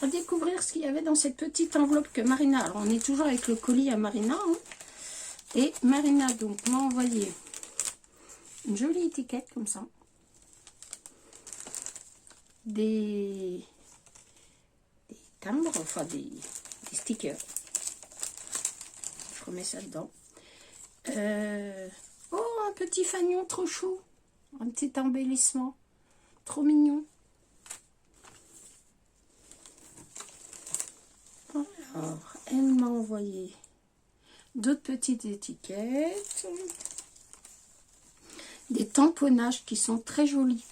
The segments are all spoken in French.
à découvrir ce qu'il y avait dans cette petite enveloppe que Marina, alors on est toujours avec le colis à Marina, hein, et Marina donc m'a envoyé une jolie étiquette comme ça, des timbres, enfin des stickers, je remets ça dedans, oh un petit fanion trop chou, un petit embellissement, trop mignon. Alors, elle m'a envoyé d'autres petites étiquettes, des tamponnages qui sont très jolis.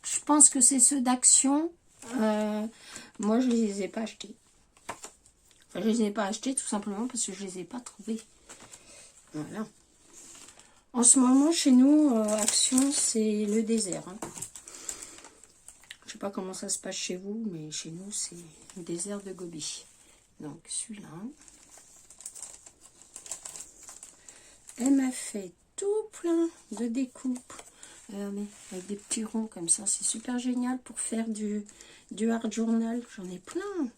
Je pense que c'est ceux d'Action. Moi, je les ai pas achetés. Enfin, je les ai pas achetés tout simplement parce que je les ai pas trouvés. Voilà. En ce moment, chez nous, Action, c'est le désert. Hein. Je sais pas comment ça se passe chez vous, mais chez nous, c'est le désert de Gobi. Donc, celui-là. Elle m'a fait tout plein de découpes. Regardez, avec des petits ronds comme ça. C'est super génial pour faire du art journal. J'en ai plein.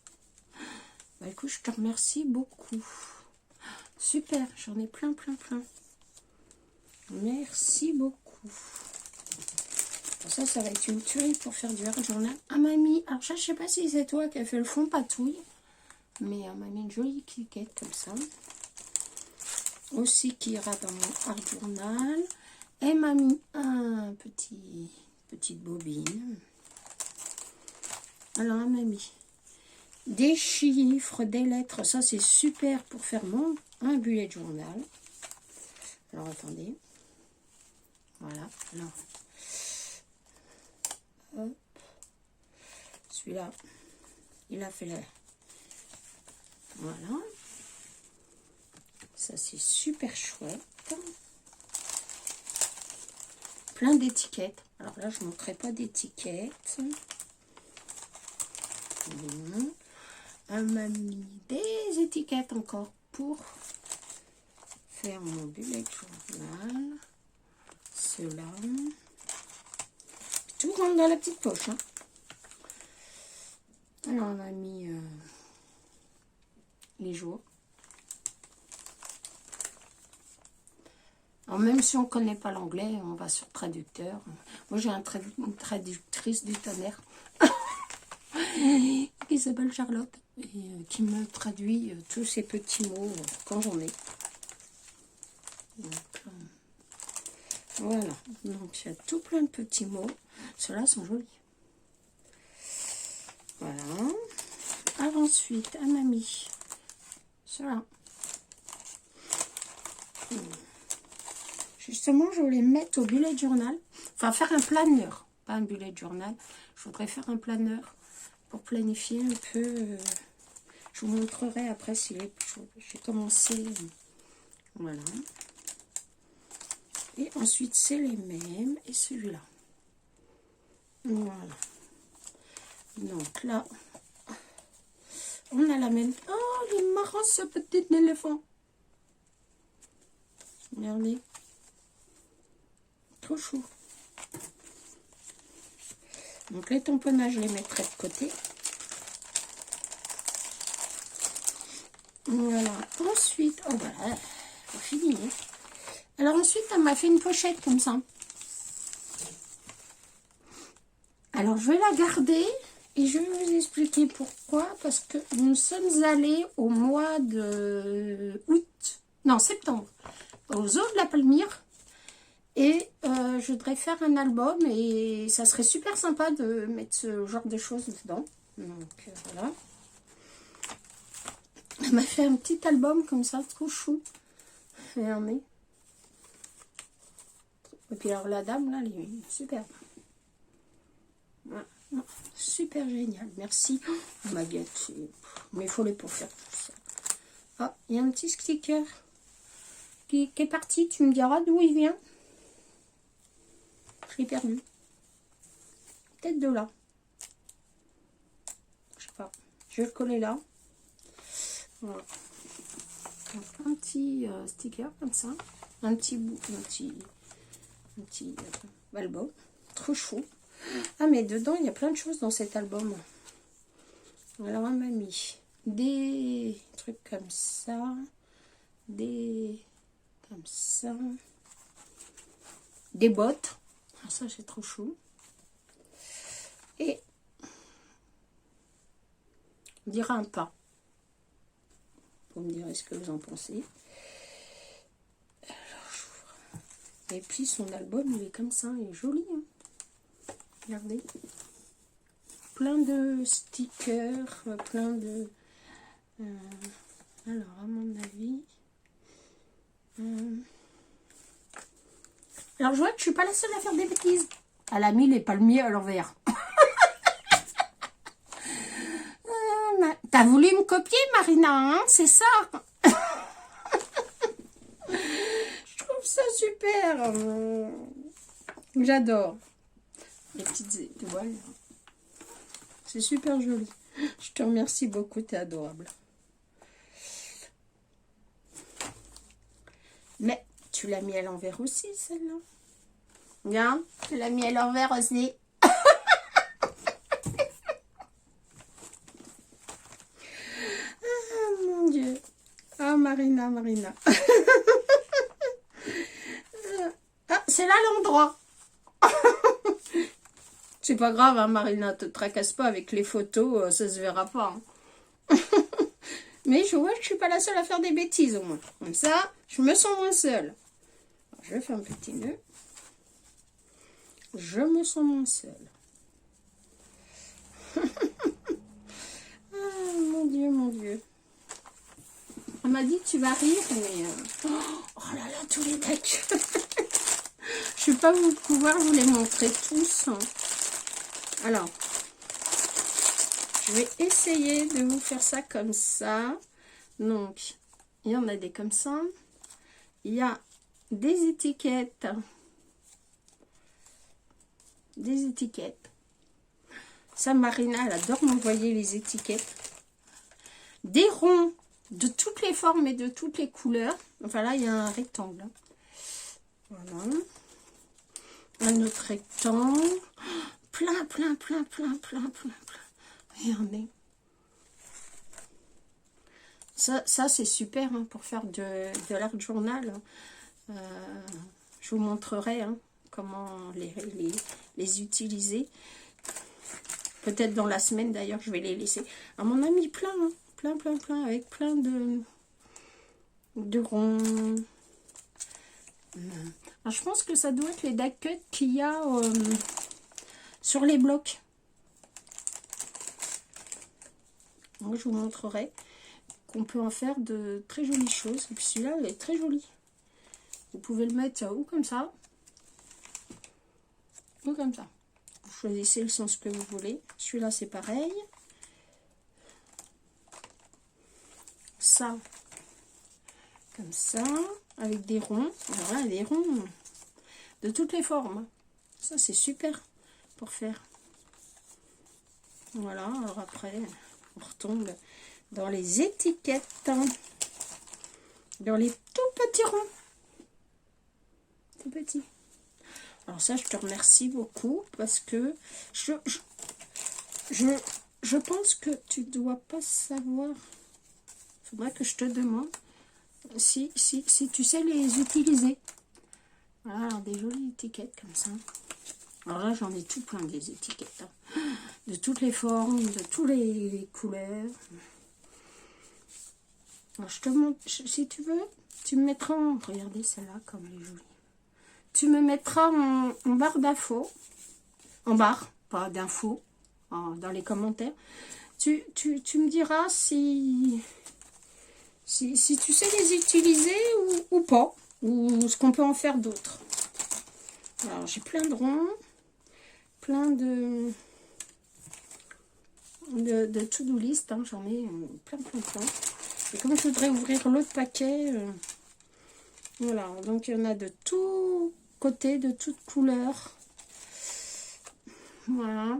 Bah, écoute, je te remercie beaucoup. Super, j'en ai plein. Merci beaucoup. Pour ça, ça va être une tuerie pour faire du art journal. Ah, mamie, alors ça, je sais pas si c'est toi qui as fait le fond patouille. Mais elle m'a mis une jolie cliquette comme ça. Aussi qui ira dans mon art journal. Elle m'a mis un petite bobine. Alors, elle m'a mis des chiffres, des lettres. Ça, c'est super pour faire un bullet journal. Alors, attendez. Voilà. Alors, hop. Celui-là, il a fait la... Voilà. Ça, c'est super chouette. Plein d'étiquettes. Alors là, je ne montrerai pas d'étiquettes. Elle m'a mis des étiquettes encore pour faire mon bullet journal. Ceux-là. Tout rentre dans la petite poche. Hein. Alors, on a mis les jours. Alors, même si on ne connaît pas l'anglais, on va sur traducteur. Moi, j'ai une traductrice du tonnerre qui s'appelle Charlotte et qui me traduit tous ces petits mots quand j'en ai. Donc, voilà. Donc, il y a tout plein de petits mots. Ceux-là sont jolis. Voilà. Alors, ensuite, elle m'a mis ceux-là. Justement, je voulais mettre au bullet journal, enfin faire un planeur, pas un bullet journal. Je voudrais faire un planeur pour planifier un peu. Je vous montrerai après si j'ai commencé. Voilà. Et ensuite, c'est les mêmes. Et celui-là. Voilà. Donc là, on a la même. Oh, il est marrant ce petit éléphant. Regardez. Trop chou. Donc les tamponnages, je les mettrai de côté. Voilà. Ensuite, oh voilà, fini. Alors ensuite, elle m'a fait une pochette comme ça. Alors je vais la garder et je vais vous expliquer pourquoi. Parce que nous sommes allés au mois de août, non septembre, au zoo de la Palmyre. Et je voudrais faire un album et ça serait super sympa de mettre ce genre de choses dedans. Donc voilà. Elle m'a fait un petit album comme ça, trop chou. Regardez. Et puis alors la dame là, elle est superbe. Voilà. Super génial, merci. Oh, ma guette, mais il faut les pour faire tout ça. Ah, il y a un petit sticker qui est parti, tu me diras d'où il vient. Je l'ai perdu. Peut-être de là. Je sais pas. Je vais le coller là. Voilà. Donc, un petit sticker comme ça. Un petit bout. Un petit album. Trop chou. Ah, mais dedans, il y a plein de choses dans cet album. Alors, on m'a mis des trucs comme ça, comme ça, des bottes. Ah, ça, c'est trop chou. Et des repas. Vous me direz ce que vous en pensez. Alors, j'ouvre. Et puis, son album, il est comme ça, il est joli. Hein. Regardez. Plein de stickers, plein de... alors, à mon avis... alors, je vois que je suis pas la seule à faire des bêtises. Elle a mis les palmiers à l'envers. T'as voulu me copier, Marina, hein? C'est ça. Je trouve ça super. J'adore. Les petites étoiles. C'est super joli. Je te remercie beaucoup, t'es adorable. Mais tu l'as mis à l'envers aussi, celle-là. Regarde, tu l'as mis à l'envers aussi. Ah, mon Dieu. Ah, Marina. Ah, c'est là l'endroit. C'est pas grave, hein, Marina, te tracasse pas avec les photos, ça se verra pas. Hein. Mais je vois que je suis pas la seule à faire des bêtises au moins. Comme ça, je me sens moins seule. Alors, je fais un petit nœud. Je me sens moins seule. Ah, mon Dieu. Elle m'a dit, tu vas rire, mais... oh là là, tous les decks. Je ne vais pas pouvoir vous les montrer tous. Alors, je vais essayer de vous faire ça comme ça. Donc, il y en a des comme ça. Il y a des étiquettes. Ça, Marina, elle adore m'envoyer les étiquettes. Des ronds de toutes les formes et de toutes les couleurs. Enfin, là, il y a un rectangle. Voilà. Un autre rectangle. Plein. Regardez. Ça c'est super hein, pour faire de l'art journal. Je vous montrerai hein, comment les utiliser. Peut-être dans la semaine d'ailleurs, je vais les laisser. Alors, mon ami, plein, hein, plein, avec plein de ronds. Alors, je pense que ça doit être les die cuts qu'il y a sur les blocs. Moi, je vous montrerai qu'on peut en faire de très jolies choses. Et puis celui-là, il est très joli. Vous pouvez le mettre ou comme ça, ou comme ça. Vous choisissez le sens que vous voulez. Celui-là, c'est pareil. Ça, comme ça, avec des ronds. Voilà, des ronds de toutes les formes. Ça, c'est super pour faire. Voilà, alors après, on retombe dans les étiquettes. Dans les tout petits ronds. Tout petits. Alors ça, je te remercie beaucoup parce que je pense que tu dois pas savoir. Il faudrait que je te demande si tu sais les utiliser. Voilà, alors des jolies étiquettes comme ça. Alors là, j'en ai tout plein des étiquettes. Hein. De toutes les formes, de toutes les couleurs. Alors, je te montre, si tu veux, tu me mettras en... Regardez celle-là, comme elle est jolie. Tu me mettras en barre d'infos. En barre, pas d'infos. Dans les commentaires. Tu me diras si tu sais les utiliser ou pas. Ou ce qu'on peut en faire d'autres. Alors, j'ai plein de ronds. Plein de to-do list. Hein, j'en ai plein. Et comme je voudrais ouvrir l'autre paquet, voilà, donc il y en a de tous côtés, de toutes couleurs. Voilà.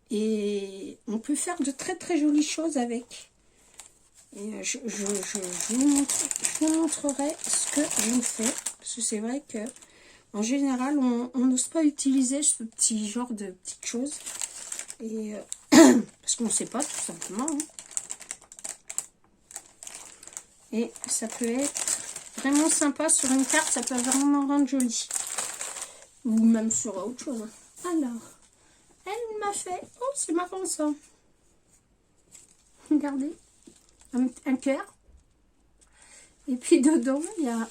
Et on peut faire de très jolies choses avec. Et je vous montrerai ce que je fais. Parce que c'est vrai que en général, on n'ose pas utiliser ce petit genre de petites choses. Et parce qu'on ne sait pas, tout simplement. Hein. Et ça peut être vraiment sympa sur une carte, ça peut vraiment rendre joli. Ou même sur autre chose. Alors, elle m'a fait... Oh, c'est marrant ça. Regardez. Un cœur. Et puis dedans, il y a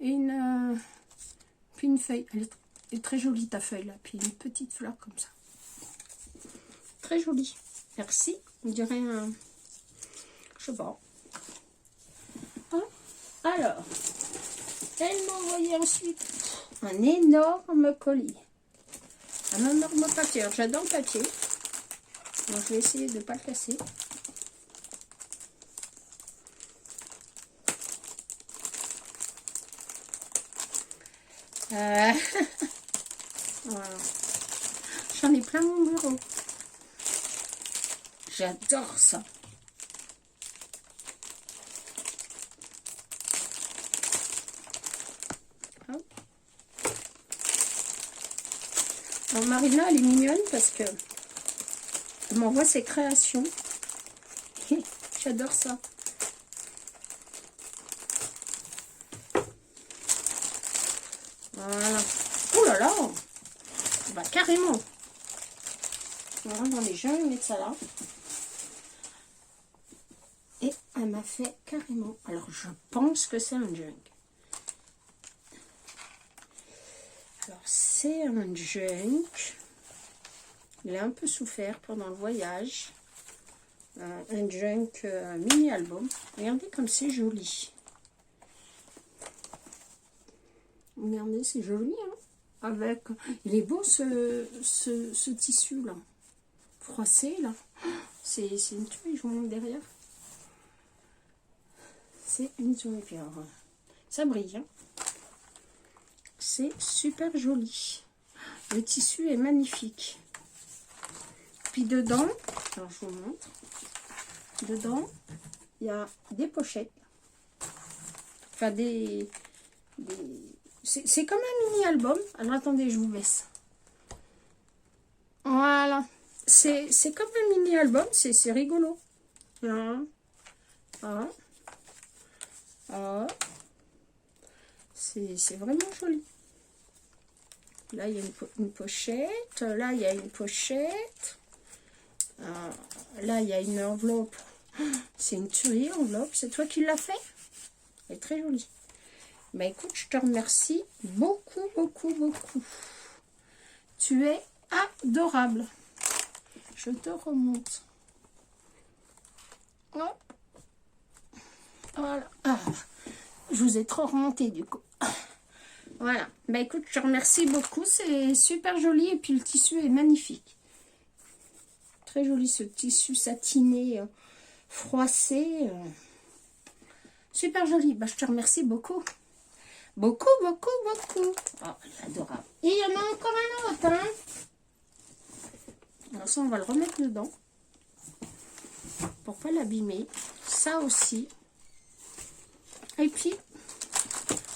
une feuille. Elle est très jolie ta feuille là. Puis une petite fleur comme ça. Très jolie. Merci. On dirait un... Je sais pas. Hein? Alors, elle m'a envoyé ensuite un énorme colis. Un énorme papier. J'adore le papier. Donc je vais essayer de ne pas le casser. Voilà. J'en ai plein mon bureau. J'adore ça. Hop. Alors, Marina, elle est mignonne parce que elle m'envoie ses créations. J'adore ça. Voilà. Oh là là! Bah carrément. On rentre dans les jeux, on met ça là. Et elle m'a fait carrément. Alors je pense que c'est un junk. Alors c'est un junk. Il a un peu souffert pendant le voyage. Un junk mini album. Regardez comme c'est joli. Regardez, c'est joli, hein. Avec, il est beau ce tissu là, froissé là. C'est une tuile, je vous montre derrière. C'est une tuile. Ça brille, hein. C'est super joli. Le tissu est magnifique. Puis dedans, alors je vous montre. Dedans, il y a des pochettes. Enfin c'est comme un mini-album. Alors, attendez, je vous baisse. Voilà. C'est comme un mini-album. C'est rigolo. Voilà. Voilà. Voilà. C'est vraiment joli. Là, il y a une pochette. Là, il y a une pochette. Là, il y a une enveloppe. C'est une tuerie enveloppe. C'est toi qui l'as fait? Elle est très jolie. Bah écoute, je te remercie beaucoup, beaucoup, beaucoup. Tu es adorable. Je te remonte. Hop. Voilà. Ah, je vous ai trop remonté du coup. Voilà. Bah écoute, je te remercie beaucoup. C'est super joli et puis le tissu est magnifique. Très joli ce tissu satiné, froissé. Super joli. Bah je te remercie beaucoup. Beaucoup, beaucoup, beaucoup. Oh, adorable. Et il y en a encore un autre, hein. Alors ça, on va le remettre dedans. Pour pas l'abîmer. Ça aussi. Et puis,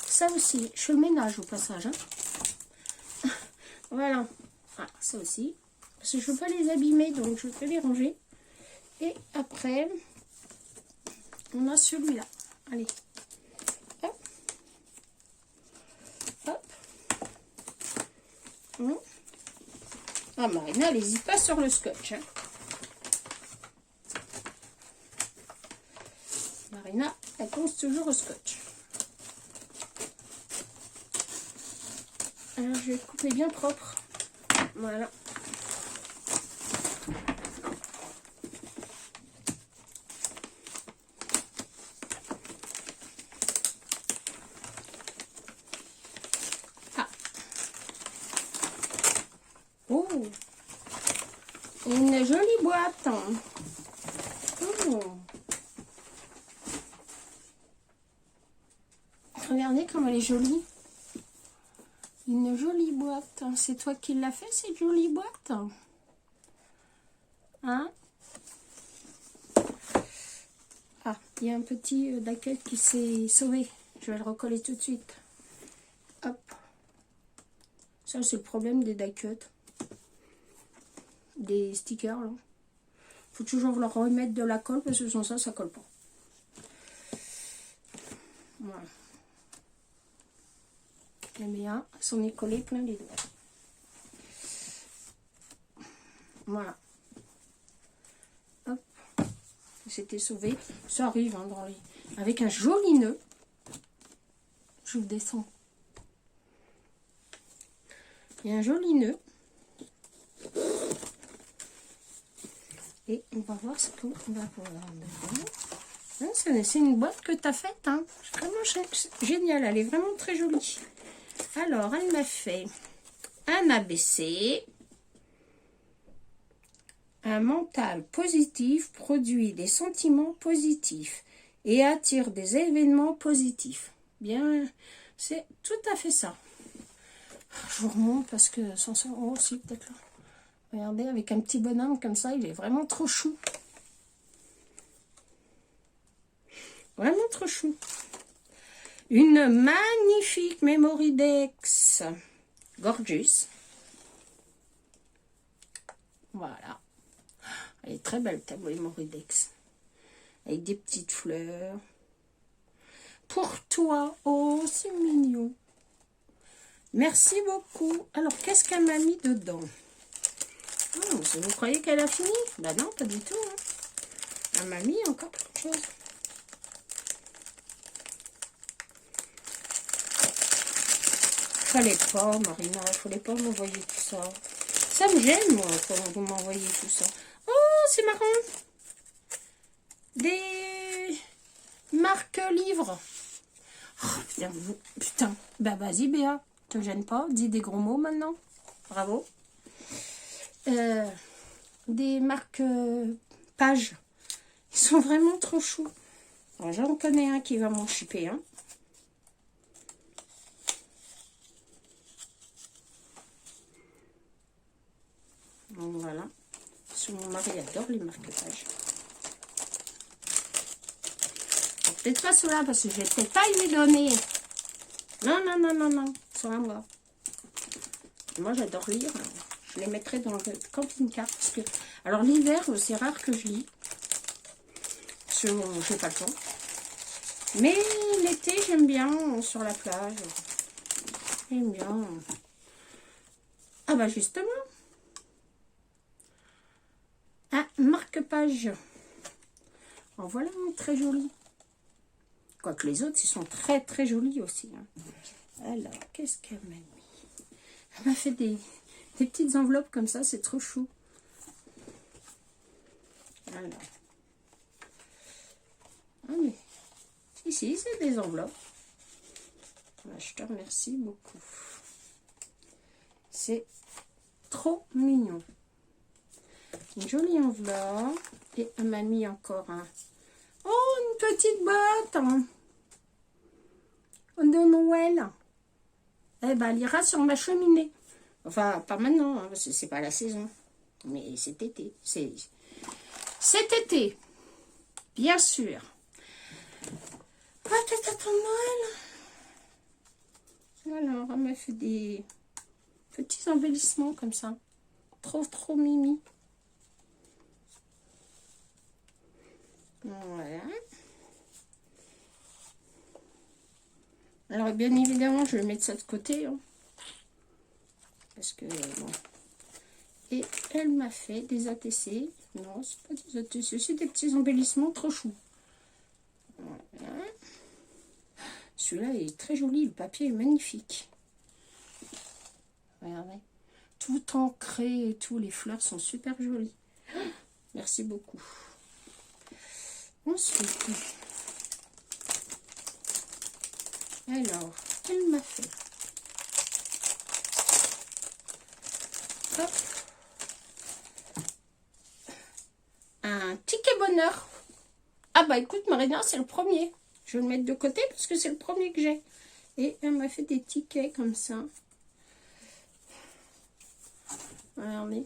ça aussi. Je fais le ménage au passage, hein. Voilà. Ah, ça aussi. Parce que je ne veux pas les abîmer, donc je vais les ranger. Et après, on a celui-là. Allez. Ah, Marina, elle n'hésite pas sur le scotch. Hein. Marina, elle pense toujours au scotch. Alors, je vais couper bien propre. Voilà. Oh, une jolie boîte. Oh. Regardez comme elle est jolie. Une jolie boîte. C'est toi qui l'as fait, cette jolie boîte? Hein? Ah, il y a un petit daquette qui s'est sauvé. Je vais le recoller tout de suite. Hop. Ça, c'est le problème des daquettes. des stickers là. Faut toujours leur remettre de la colle parce que sans ça, ça colle pas. Voilà. Les miens s'en est collé plein les doigts. Voilà. Hop. C'était sauvé. Ça arrive hein, dans les... avec un joli nœud. Je vous descends. Il y a un joli nœud. Et on va voir ce qu'on va pouvoir dedans. C'est une boîte que tu as faite. Hein. Vraiment génial. Elle est vraiment très jolie. Alors, elle m'a fait un ABC. Un mental positif produit des sentiments positifs et attire des événements positifs. Bien, c'est tout à fait ça. Je vous remonte parce que sans ça, oh si, peut-être là. Regardez, avec un petit bonhomme comme ça, il est vraiment trop chou. Vraiment trop chou. Une magnifique Memoridex Gorgeous. Voilà. Elle est très belle, ta Memoridex. Avec des petites fleurs. Pour toi. Oh, c'est mignon. Merci beaucoup. Alors, qu'est-ce qu'elle m'a mis dedans? Oh, vous croyez qu'elle a fini? Bah non, pas du tout. Hein. Elle m'a mis encore quelque chose. Fallait pas, Marina, il fallait pas m'envoyer tout ça. Ça me gêne, moi, quand vous m'envoyez tout ça. Oh, c'est marrant. Des marques livres. Oh, putain. Bah, vas-y, Béa. Te gêne pas. Dis des gros mots maintenant. Bravo. Des marques pages. Ils sont vraiment trop choux. J'en connais un qui va m'en chipper, hein. Donc voilà. Parce que mon mari adore les marque-pages. Peut-être pas ceux-là parce que je vais peut-être pas lui donner. Non, non, non, non, non. Ils sont à moi. Moi, j'adore lire. Je les mettrai dans le camping-car. Parce que... Alors, l'hiver, c'est rare que je lis. Parce que je n'ai pas le temps. Mais l'été, j'aime bien sur la plage. J'aime bien. Ah bah justement. Un marque-page. En voilà un très joli. Quoique les autres, ils sont très très jolis aussi. Hein. Alors, qu'est-ce qu'elle m'a mis? Elle m'a fait des petites enveloppes comme ça, c'est trop chou. Alors. Ah mais, si, c'est des enveloppes. Je te remercie beaucoup. C'est trop mignon. Une jolie enveloppe. Et elle m'a mis encore un... Oh, une petite boîte hein, de Noël. Eh ben, elle ira sur ma cheminée. Enfin, pas maintenant, hein, parce que c'est pas la saison. Mais cet été. Cet été. Bien sûr. Peut-être attendre Noël. Alors, elle m'a fait des petits embellissements comme ça. Trop mimi. Voilà. Alors, bien évidemment, je vais mettre ça de côté. Hein, parce que, bon. Et elle m'a fait des ATC. Non, c'est pas des ATC, c'est des petits embellissements trop choux. Voilà. Celui-là est très joli, le papier est magnifique. Regardez. Tout ancré et tout, les fleurs sont super jolies. Merci beaucoup. Ensuite, alors, qu'elle m'a fait? Hop. Un ticket bonheur. Ah bah écoute Marina, c'est le premier. Je vais le mettre de côté parce que c'est le premier que j'ai. Et elle m'a fait des tickets comme ça. Regardez.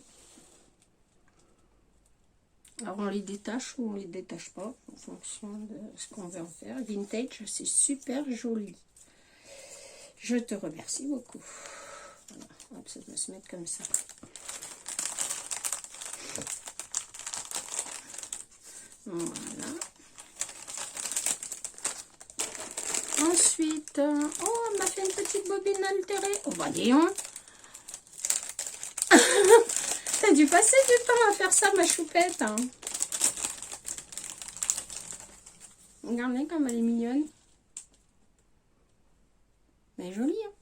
Alors on les détache ou on les détache pas en fonction de ce qu'on veut en faire. Vintage, c'est super joli. Je te remercie beaucoup. Voilà. Hop, ça doit se mettre comme ça. Voilà. Ensuite, oh, elle m'a fait une petite bobine altérée. Oh, bah, dis donc. T'as dû passer du temps à faire ça, ma choupette. Hein. Regardez comme elle est mignonne. Elle est jolie. Hein.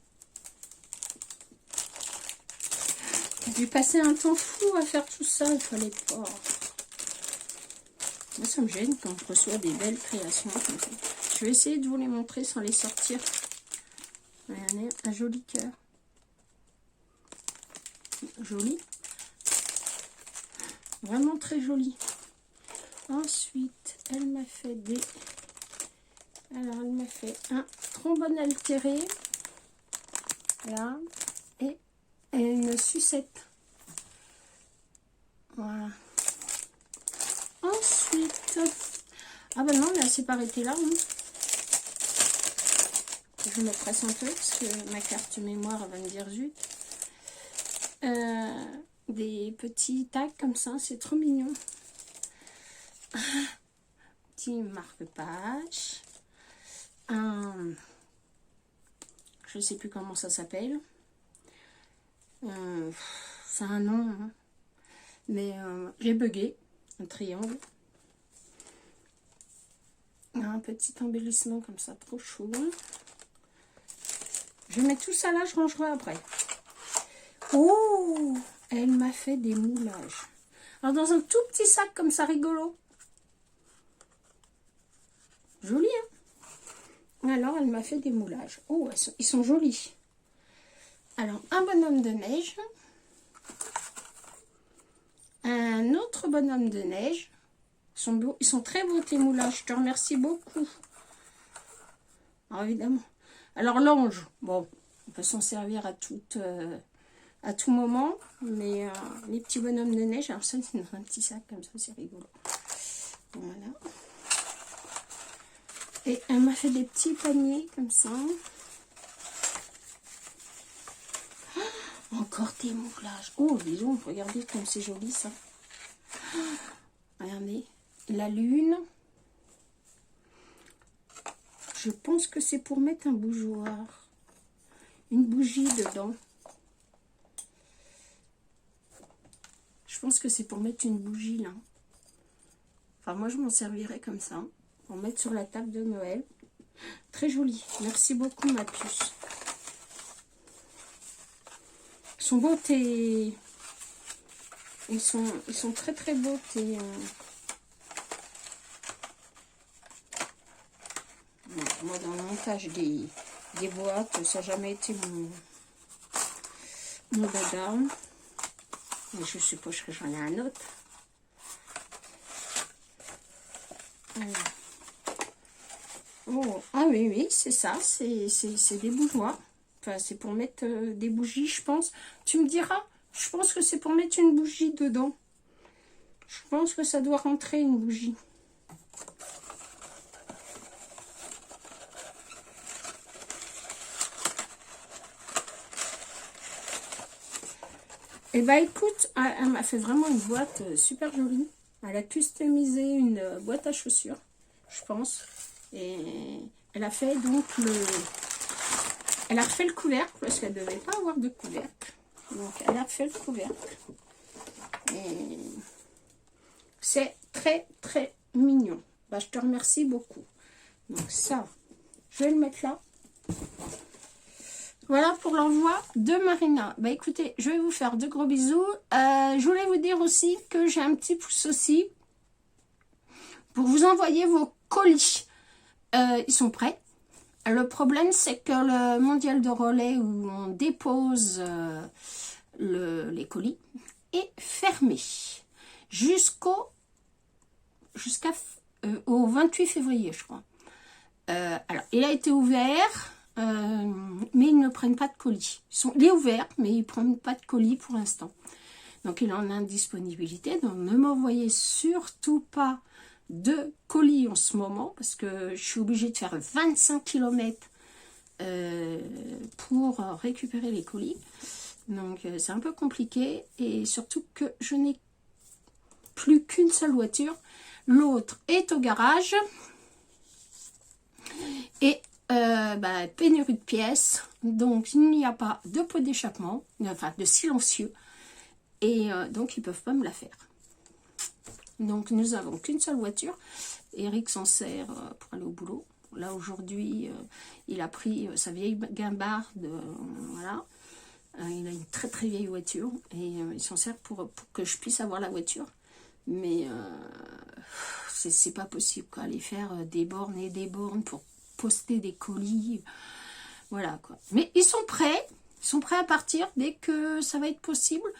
T'as dû passer un temps fou à faire tout ça. Il fallait pas. Moi, ça me gêne quand je reçois des belles créations comme ça. Je vais essayer de vous les montrer sans les sortir. Regardez, un joli cœur. Joli. Vraiment très joli. Ensuite, elle m'a fait des... Alors, elle m'a fait un trombone altéré. Là. Et une sucette. Voilà. Ensuite... Ah ben non, mais elle s'est pas arrêtée là. Hein. Je me presse un peu parce que ma carte mémoire va me dire zut. Des petits tags comme ça, c'est trop mignon. Petit marque-page. Je sais plus comment ça s'appelle. C'est un nom. Hein. Mais j'ai bugué. Un triangle. Un petit embellissement comme ça, trop chou. Je mets tout ça là, je rangerai après. Oh, elle m'a fait des moulages. Alors, dans un tout petit sac comme ça, rigolo. Joli, hein? Alors, elle m'a fait des moulages. Oh, ils sont jolis. Alors, un bonhomme de neige. Un autre bonhomme de neige. Ils sont beaux, ils sont très beaux, tes moulages. Je te remercie beaucoup. Alors, évidemment. Alors, l'ange, bon, on peut s'en servir à tout moment, mais les petits bonhommes de neige, alors ça c'est dans un petit sac comme ça, c'est rigolo. Voilà. Et elle m'a fait des petits paniers comme ça. Oh, encore des moulages. Oh, disons, regardez comme c'est joli ça. Regardez, la lune. Je pense que c'est pour mettre un bougeoir. Une bougie dedans. Je pense que c'est pour mettre une bougie là. Enfin, moi je m'en servirais comme ça. Pour mettre sur la table de Noël. Très joli. Merci beaucoup ma puce. Ils sont beaux tes... Ils sont très très beaux tes... Bon, moi dans le montage des boîtes, ça n'a jamais été mon dada. Mais je suppose que j'en ai un autre. Oh, ah oui, oui, c'est ça, c'est des bougeoirs. Enfin, c'est pour mettre des bougies, je pense. Tu me diras, je pense que c'est pour mettre une bougie dedans. Je pense que ça doit rentrer une bougie. Et bah écoute, elle m'a fait vraiment une boîte super jolie. Elle a customisé une boîte à chaussures, je pense. Et elle a fait donc elle a refait le couvercle parce qu'elle ne devait pas avoir de couvercle. Donc elle a refait le couvercle. Et c'est très très mignon. Bah, je te remercie beaucoup. Donc ça, je vais le mettre là. Voilà pour l'envoi de Marina. Bah écoutez, je vais vous faire de gros bisous. Je voulais vous dire aussi que j'ai un petit pouce aussi pour vous envoyer vos colis. Ils sont prêts. Le problème, c'est que le mondial de relais où on dépose les colis est fermé jusqu'au 28 février, je crois. Alors, il a été ouvert, mais ils ne prennent pas de colis. Il est ouvert, mais ils ne prennent pas de colis pour l'instant. Donc, il en a une disponibilité. Donc, ne m'envoyez surtout pas de colis en ce moment, parce que je suis obligée de faire 25 km pour récupérer les colis. Donc, c'est un peu compliqué. Et surtout que je n'ai plus qu'une seule voiture. L'autre est au garage. Et pénurie de pièces. Donc, il n'y a pas de pot d'échappement, enfin de silencieux. Et donc, ils ne peuvent pas me la faire. Donc, nous n'avons qu'une seule voiture. Eric s'en sert pour aller au boulot. Là, aujourd'hui, il a pris sa vieille guimbarde. Voilà. Il a une très très vieille voiture. Et il s'en sert pour que je puisse avoir la voiture. Mais c'est pas possible, quoi. Aller faire des bornes et des bornes pour poster des colis. Voilà, quoi. Mais ils sont prêts. Ils sont prêts à partir dès que ça va être possible.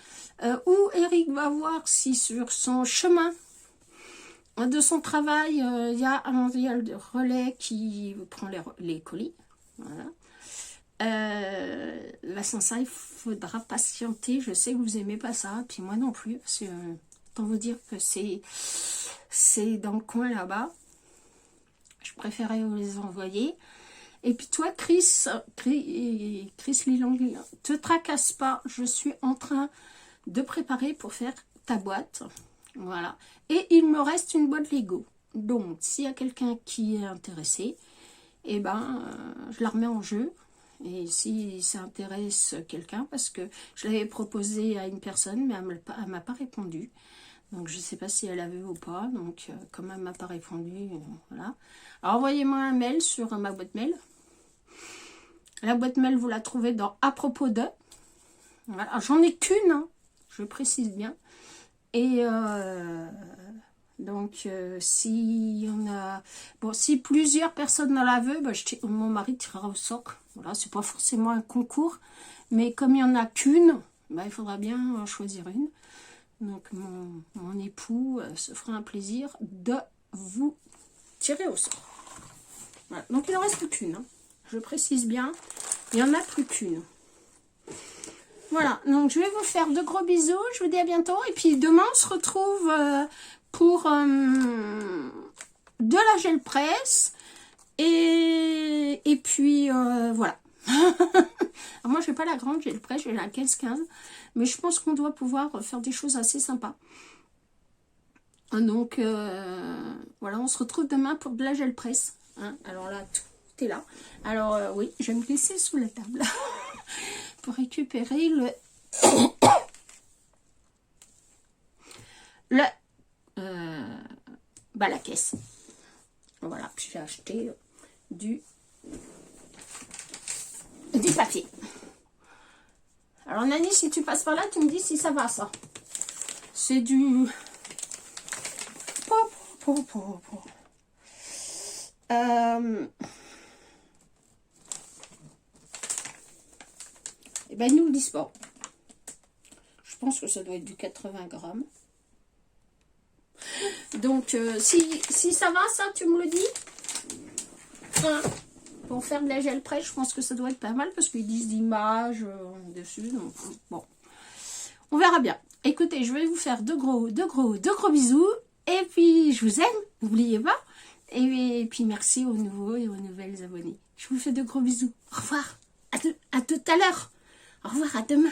Ou Eric va voir si sur son chemin de son travail, il y a le relais qui prend les colis. Voilà. Là, sans ça, il faudra patienter. Je sais que vous aimez pas ça, puis moi non plus. Parce que, autant vous dire que c'est dans le coin là-bas. Je préférais vous les envoyer. Et puis toi, Chris Lilang, te tracasse pas. Je suis en train de préparer pour faire ta boîte. Voilà. Et il me reste une boîte Lego. Donc, s'il y a quelqu'un qui est intéressé, eh ben, je la remets en jeu. Et si ça intéresse quelqu'un, parce que je l'avais proposé à une personne, mais elle m'a pas répondu. Donc, je ne sais pas si elle avait ou pas. Donc, comme elle ne m'a pas répondu, voilà. Alors, envoyez-moi un mail sur ma boîte mail. La boîte mail, vous la trouvez dans « À propos de ». Voilà. J'en ai qu'une, hein, je précise bien. Et donc, si on a... Bon, si plusieurs personnes en la veulent, mon mari tirera au sort. Voilà, c'est pas forcément un concours. Mais comme il n'y en a qu'une, il faudra bien choisir une. Donc, mon époux se fera un plaisir de vous tirer au sort. Voilà. Donc, il n'en reste qu'une. Hein. Je précise bien, il n'y en a plus qu'une. Voilà, donc je vais vous faire de gros bisous. Je vous dis à bientôt. Et puis, demain, on se retrouve pour de la gel presse. Et puis, voilà. Alors moi, je n'ai pas la grande gel presse, j'ai la 15-15. Mais je pense qu'on doit pouvoir faire des choses assez sympas. Donc, voilà, on se retrouve demain pour de la gel presse. Hein. Alors là, tout est là. Alors, oui, je vais me glisser sous la table pour récupérer la caisse. Voilà, puis j'ai acheté du papier. Alors, Nani, si tu passes par là, tu me dis si ça va, ça. C'est du... Et ben, ils nous le disent pas. Je pense que ça doit être du 80 grammes. Donc, si ça va, ça, tu me le dis. Hein, pour faire de la gel presse, je pense que ça doit être pas mal parce qu'ils disent d'image dessus. Donc, bon, on verra bien. Écoutez, je vais vous faire de gros bisous. Et puis, je vous aime. N'oubliez pas. Et puis, merci aux nouveaux et aux nouvelles abonnés. Je vous fais de gros bisous. Au revoir. À tout à l'heure. Au revoir, à demain.